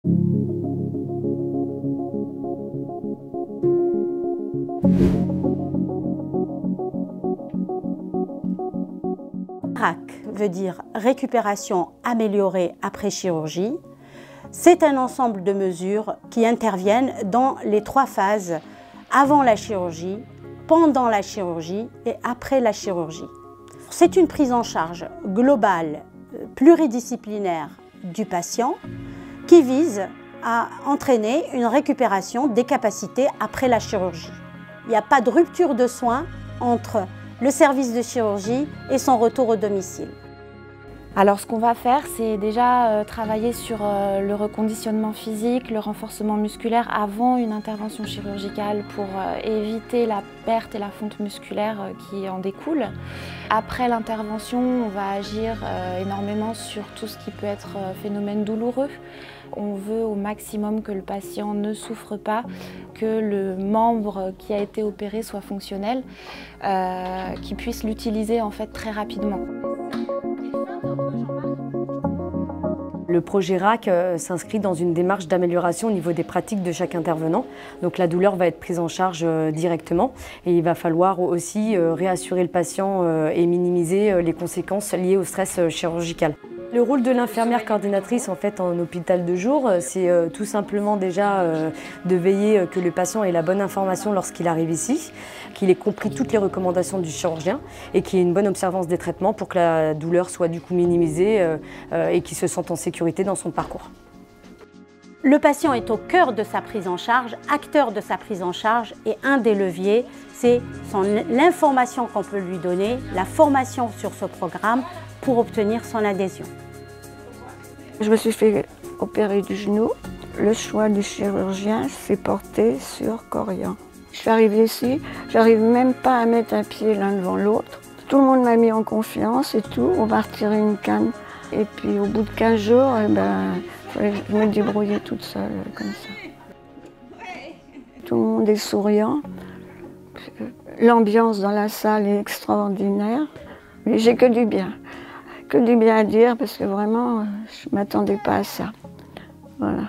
RAC veut dire récupération améliorée après chirurgie. C'est un ensemble de mesures qui interviennent dans les 3 phases avant la chirurgie, pendant la chirurgie et après la chirurgie. C'est une prise en charge globale, pluridisciplinaire du patient qui vise à entraîner une récupération des capacités après la chirurgie. Il n'y a pas de rupture de soins entre le service de chirurgie et son retour au domicile. Alors ce qu'on va faire, c'est déjà travailler sur le reconditionnement physique, le renforcement musculaire avant une intervention chirurgicale pour éviter la perte et la fonte musculaire qui en découle. Après l'intervention, on va agir énormément sur tout ce qui peut être phénomène douloureux. On veut au maximum que le patient ne souffre pas, que le membre qui a été opéré soit fonctionnel, qu'il puisse l'utiliser en fait très rapidement. Le projet RAC s'inscrit dans une démarche d'amélioration au niveau des pratiques de chaque intervenant. Donc la douleur va être prise en charge directement et il va falloir aussi réassurer le patient et minimiser les conséquences liées au stress chirurgical. Le rôle de l'infirmière coordinatrice en fait en hôpital de jour, c'est tout simplement déjà de veiller que le patient ait la bonne information lorsqu'il arrive ici, qu'il ait compris toutes les recommandations du chirurgien et qu'il y ait une bonne observance des traitements pour que la douleur soit du coup minimisée et qu'il se sente en sécurité dans son parcours. Le patient est au cœur de sa prise en charge, acteur de sa prise en charge et un des leviers, c'est l'information qu'on peut lui donner, la formation sur ce programme pour obtenir son adhésion. Je me suis fait opérer du genou. Le choix du chirurgien s'est porté sur Corian. Je suis arrivée ici, j'arrive même pas à mettre un pied l'un devant l'autre. Tout le monde m'a mis en confiance et tout, on va retirer une canne. Et puis au bout de 15 jours, je me débrouillais toute seule comme ça. Tout le monde est souriant. L'ambiance dans la salle est extraordinaire. Mais j'ai que du bien à dire parce que vraiment, je ne m'attendais pas à ça. Voilà.